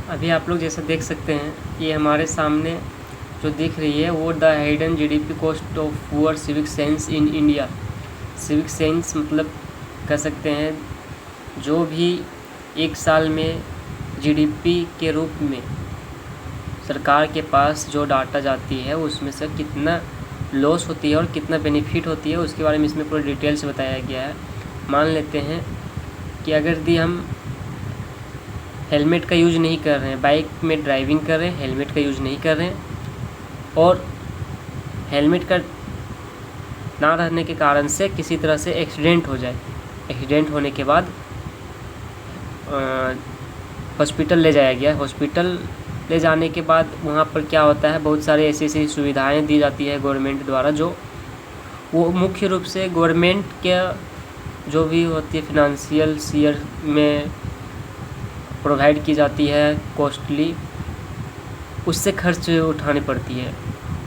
अभी आप लोग जैसा देख सकते हैं, ये हमारे सामने जो दिख रही है वो the hidden GDP cost of poor civic science in India. Civic science मतलब कह सकते हैं जो भी एक साल में जीडीपी के रूप में सरकार के पास जो डाटा जाती है उसमें से कितना लॉस होती है और कितना बेनिफिट होती है उसके बारे में इसमें पूरा डिटेल से बताया गया है। मान लेते हैं कि अगर यदि हम हेलमेट का यूज़ नहीं कर रहे हैं, बाइक में ड्राइविंग कर रहे हैं, हेलमेट का यूज़ नहीं कर रहे हैं और हेलमेट का ना रहने के कारण से किसी तरह से एक्सीडेंट हो जाए, एक्सीडेंट होने के बाद हॉस्पिटल ले जाया गया। हॉस्पिटल ले जाने के बाद वहाँ पर क्या होता है, बहुत सारे ऐसी सुविधाएं दी जाती है गवर्नमेंट द्वारा, जो वो मुख्य रूप से गवर्नमेंट के जो भी होती है फिनंशियल ईयर में प्रोवाइड की जाती है, कॉस्टली उससे खर्च उठानी पड़ती है।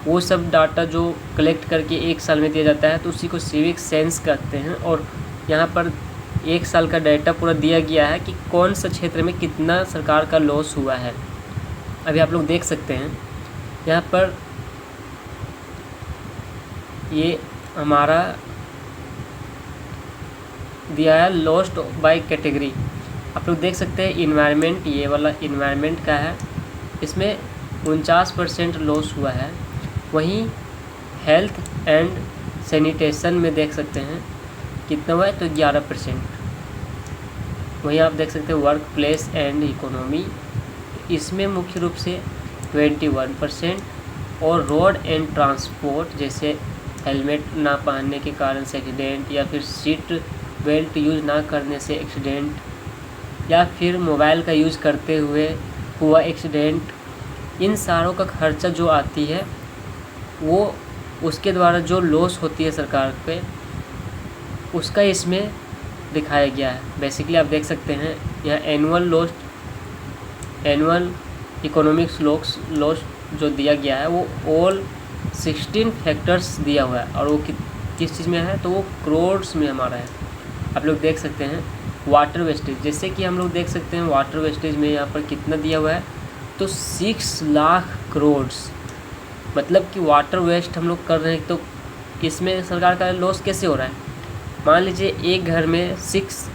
वो सब डाटा जो कलेक्ट करके एक साल में दिया जाता है तो उसी को सिविक सेंस कहते हैं। और यहाँ पर एक साल का डाटा पूरा दिया गया है कि कौन सा क्षेत्र में कितना सरकार का लॉस हुआ है। अभी आप लोग देख सकते हैं यहाँ पर ये हमारा दिया है लॉस्ट बाय कैटेगरी। आप लोग देख सकते हैं इन्वायरमेंट, ये वाला इन्वायरमेंट का है, इसमें 49% लॉस हुआ है। वहीं हेल्थ एंड सैनिटेशन में देख सकते हैं कितना हुआ है, तो 11%। वहीं आप देख सकते हैं वर्क प्लेस एंड इकोनॉमी, इसमें मुख्य रूप से 21%। और रोड एंड ट्रांसपोर्ट, जैसे हेलमेट ना पहनने के कारण से एक्सीडेंट, या फिर सीट बेल्ट यूज़ ना करने से एक्सीडेंट, या फिर मोबाइल का यूज़ करते हुए हुआ एक्सीडेंट, इन सारों का खर्चा जो आती है वो उसके द्वारा जो लॉस होती है सरकार पे, उसका इसमें दिखाया गया है। बेसिकली आप देख सकते हैं यह एनुअल इकोनॉमिक्स लॉस जो दिया गया है वो ऑल 16 फैक्टर्स दिया हुआ है, और वो किस चीज़ में है, तो वो करोड्स में हमारा है। आप लोग देख सकते हैं वाटर वेस्टेज, जैसे कि हम लोग देख सकते हैं वाटर वेस्टेज में यहाँ पर कितना दिया हुआ है, तो 6 लाख करोड़। मतलब कि वाटर वेस्ट हम लोग कर रहे हैं, तो इसमें सरकार का लॉस कैसे हो रहा है। मान लीजिए एक घर में 6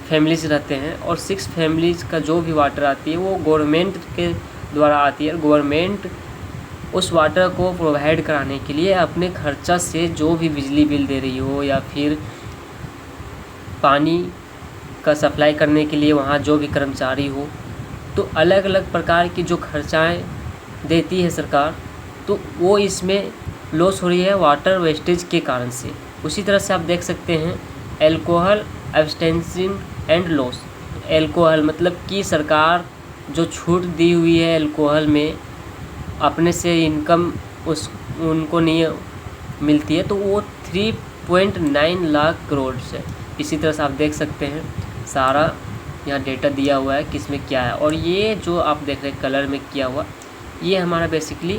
फैमिलीज रहते हैं और 6 फैमिलीज का जो भी वाटर आती है वो गवर्नमेंट के द्वारा आती है। गवर्नमेंट उस वाटर को प्रोवाइड कराने के लिए अपने खर्चा से जो भी बिजली बिल दे रही हो, या फिर पानी का सप्लाई करने के लिए वहाँ जो भी कर्मचारी हो, तो अलग अलग प्रकार की जो खर्चाएं देती है सरकार, तो वो इसमें लॉस हो रही है वाटर वेस्टेज के कारण से। उसी तरह से आप देख सकते हैं एल्कोहल एब्सटेंसिंग एंड लॉस। एल्कोहल मतलब कि सरकार जो छूट दी हुई है एल्कोहल में, अपने से इनकम उनको नहीं मिलती है, तो वो 3.9 लाख करोड़ है। इसी तरह से आप देख सकते हैं सारा यहाँ डेटा दिया हुआ है किस में क्या है। और ये जो आप देख रहे हैं कलर में किया हुआ, ये हमारा बेसिकली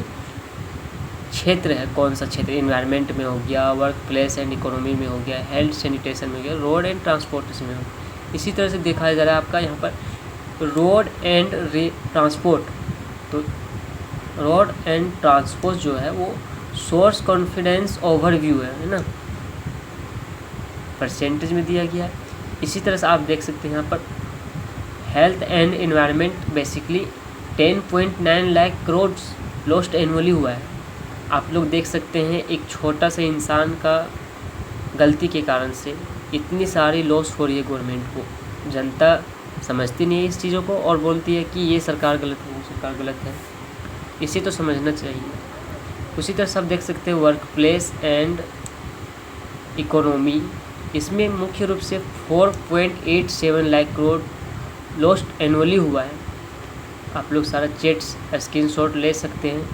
क्षेत्र है। कौन सा क्षेत्र, इन्वायरमेंट में हो गया, वर्क प्लेस एंड इकोनॉमी में हो गया, हेल्थ सैनिटेशन में हो गया, रोड एंड ट्रांसपोर्टेशन में हो गया। इसी तरह से दिखाया जा रहा है आपका यहाँ पर रोड एंड ट्रांसपोर्ट। तो रोड एंड ट्रांसपोर्ट जो है वो सोर्स कॉन्फिडेंस ओवरव्यू है ना, परसेंटेज में दिया गया है। इसी तरह से आप देख सकते हैं यहाँ पर health and environment basically 10.9 lakh crore lost annually हुआ है। आप लोग देख सकते हैं एक छोटा सा इंसान का गलती के कारण से इतनी सारी लॉस हो रही है गवर्नमेंट को। जनता समझती नहीं है इस चीज़ों को और बोलती है कि ये सरकार गलत है, वो सरकार गलत है। इसे तो समझना चाहिए। उसी तरह से आप देख सकते हैं वर्क प्लेस एंड इकोनॉमी, इसमें मुख्य रूप से 4.87 लाख करोड़ लॉस्ट एनुअली हुआ है। आप लोग सारा चेट्स स्क्रीनशॉट ले सकते हैं।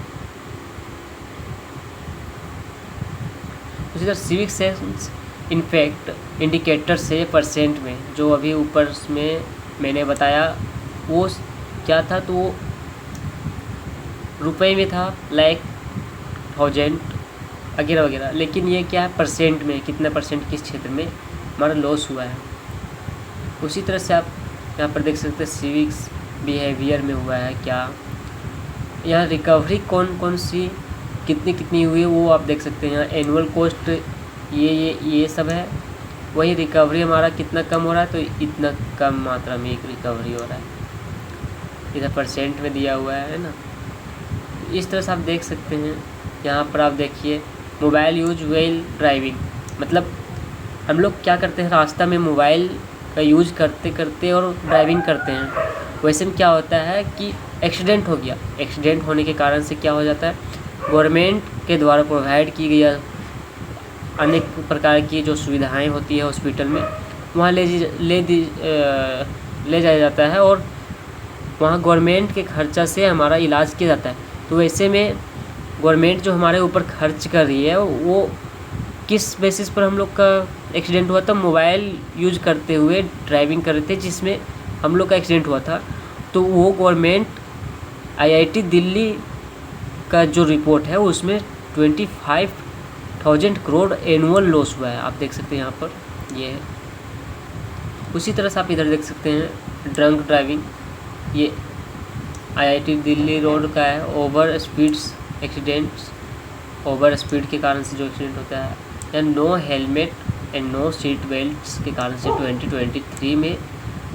उसी तरह सिविक सेंस इनफैक्ट इंडिकेटर से परसेंट में, जो अभी ऊपर में मैंने बताया वो क्या था, तो वो रुपए में था, लाइक, थाउजेंड वगैरह वगैरह। लेकिन ये क्या है, परसेंट में, कितना परसेंट किस क्षेत्र में हमारा लॉस हुआ है। उसी तरह से आप यहाँ पर देख सकते हैं सिविक्स बिहेवियर में हुआ है क्या, यहाँ रिकवरी कौन कौन सी कितनी हुई है वो आप देख सकते हैं। यहाँ एनुअल कॉस्ट ये सब है। वही रिकवरी हमारा कितना कम हो रहा है, तो इतना कम मात्रा में एक रिकवरी हो रहा है। इधर परसेंट में दिया हुआ है ना। इस तरह से आप देख सकते हैं। यहाँ पर आप देखिए मोबाइल यूज व्हाइल ड्राइविंग, मतलब हम लोग क्या करते हैं, रास्ता में मोबाइल का यूज करते करते और ड्राइविंग करते हैं। वैसे में क्या होता है कि एक्सीडेंट हो गया, एक्सीडेंट होने के कारण से क्या हो जाता है, गवर्नमेंट के द्वारा प्रोवाइड की गई अनेक प्रकार की जो सुविधाएं होती है हॉस्पिटल में, वहाँ ले जाया जाता है और वहाँ गवर्नमेंट के खर्चा से हमारा इलाज किया जाता है। तो वैसे में गवर्नमेंट जो हमारे ऊपर खर्च कर रही है वो किस बेसिस पर हम लोग का एक्सीडेंट हुआ था, मोबाइल यूज करते हुए ड्राइविंग कर रहे थे जिसमें हम लोग का एक्सीडेंट हुआ था। तो वो गवर्नमेंट IIT दिल्ली का जो रिपोर्ट है उसमें 25,000 करोड़ एनुअल लॉस हुआ है। आप देख सकते हैं यहाँ पर ये है। उसी तरह से आप इधर देख सकते हैं ड्रंक ड्राइविंग, ये IIT दिल्ली रोड का है। Over speeds accidents, over speed के कारण से जो एक्सीडेंट होता है, या no helmet and no seat belts के कारण से 2023 में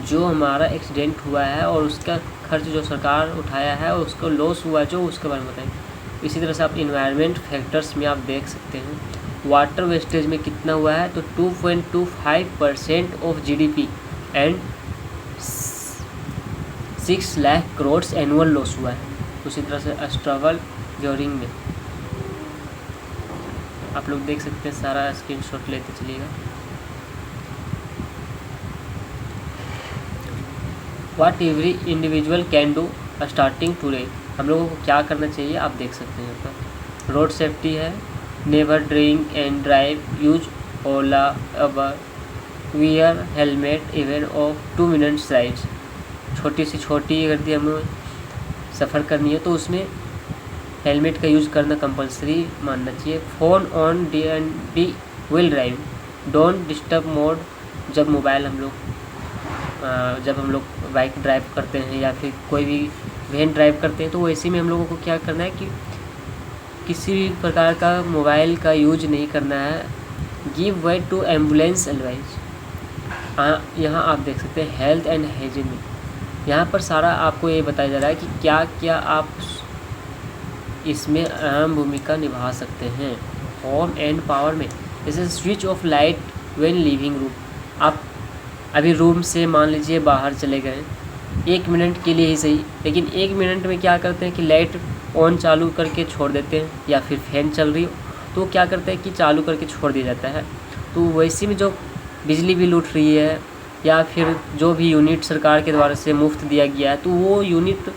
जो हमारा एक्सीडेंट हुआ है और उसका खर्च जो सरकार उठाया है, उसको लॉस हुआ जो, उसके बारे में बताएं। इसी तरह से आप इन्वायरमेंट फैक्टर्स में आप देख सकते हैं वाटर वेस्टेज में कितना हुआ है, तो 2.25% of GDP and 6 lakh crore annual loss हुआ है। उसी तरह से स्ट्रगल ड्यूरिंग में आप लोग देख सकते हैं, सारा स्क्रीनशॉट लेते चलिएगा। What every individual can do starting today, हम लोगों को क्या करना चाहिए आप देख सकते हैं। यहाँ पर रोड सेफ्टी है, never drink and drive, use Ola Uber, wear helmet even of 2 minutes ride. छोटी से छोटी अगर हमें सफ़र करनी है तो उसमें हेलमेट का यूज़ करना कंपलसरी मानना चाहिए। Phone on DND wheel drive, don't disturb mode, जब हम लोग बाइक ड्राइव करते हैं या फिर कोई भी वैन ड्राइव करते हैं, तो वैसे में हम लोगों को क्या करना है कि किसी भी प्रकार का मोबाइल का यूज नहीं करना है। Give way to ambulance advice, यहाँ आप देख सकते हैं हेल्थ एंड हाइजीन में, यहाँ पर सारा आपको ये बताया जा रहा है कि क्या क्या आप इसमें अहम भूमिका निभा सकते हैं। होम एंड पावर में जैसे switch off light when leaving room, आप अभी रूम से मान लीजिए बाहर चले गए 1 मिनट के लिए ही सही, लेकिन 1 मिनट में क्या करते हैं कि लाइट ऑन चालू करके छोड़ देते हैं, या फिर फैन चल रही हो तो क्या करते हैं कि चालू करके छोड़ दिया जाता है। तो वैसे में जो बिजली बिल उठ रही है या फिर जो भी यूनिट सरकार के द्वारा से मुफ्त दिया गया है, तो वो यूनिट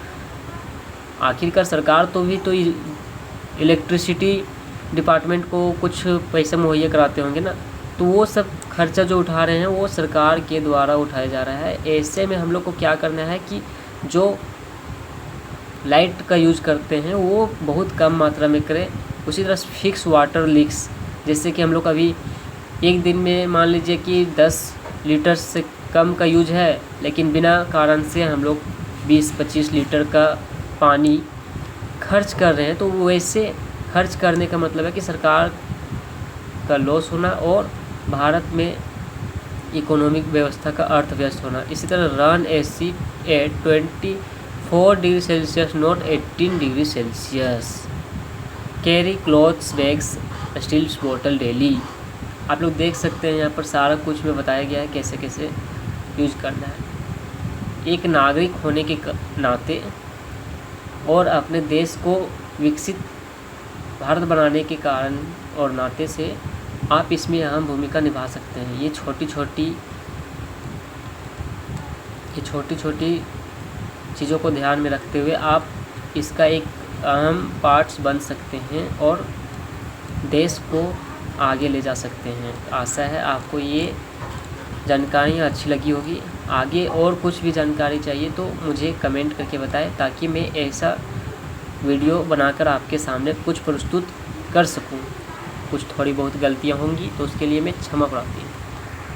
आखिरकार सरकार तो इलेक्ट्रिसिटी डिपार्टमेंट को कुछ पैसा मुहैया कराते होंगे ना, तो वो सब खर्चा जो उठा रहे हैं वो सरकार के द्वारा उठाया जा रहा है। ऐसे में हम लोग को क्या करना है कि जो लाइट का यूज करते हैं वो बहुत कम मात्रा में करें। उसी तरह फिक्स वाटर लीक्स, जैसे कि हम लोग अभी एक दिन में मान लीजिए कि 10 लीटर से कम का यूज है, लेकिन बिना कारण से हम लोग 20-25 लीटर का पानी खर्च कर रहे हैं, तो वैसे खर्च करने का मतलब है कि सरकार का लॉस होना और भारत में इकोनॉमिक व्यवस्था का अर्थव्यस्त होना। इसी तरह run AC at 24 degree Celsius not 18 degree Celsius, carry clothes bags steels बोतल डेली। आप लोग देख सकते हैं यहाँ पर सारा कुछ में बताया गया है कैसे कैसे यूज करना है। एक नागरिक होने के नाते और अपने देश को विकसित भारत बनाने के कारण और नाते से आप इसमें अहम भूमिका निभा सकते हैं। ये छोटी छोटी चीज़ों को ध्यान में रखते हुए आप इसका एक अहम पार्ट्स बन सकते हैं और देश को आगे ले जा सकते हैं। आशा है आपको ये जानकारियाँ अच्छी लगी होगी। आगे और कुछ भी जानकारी चाहिए तो मुझे कमेंट करके बताएं, ताकि मैं ऐसा वीडियो बनाकर आपके सामने कुछ प्रस्तुत कर सकूं। कुछ थोड़ी बहुत गलतियां होंगी तो उसके लिए मैं क्षमा प्रार्थी हूँ।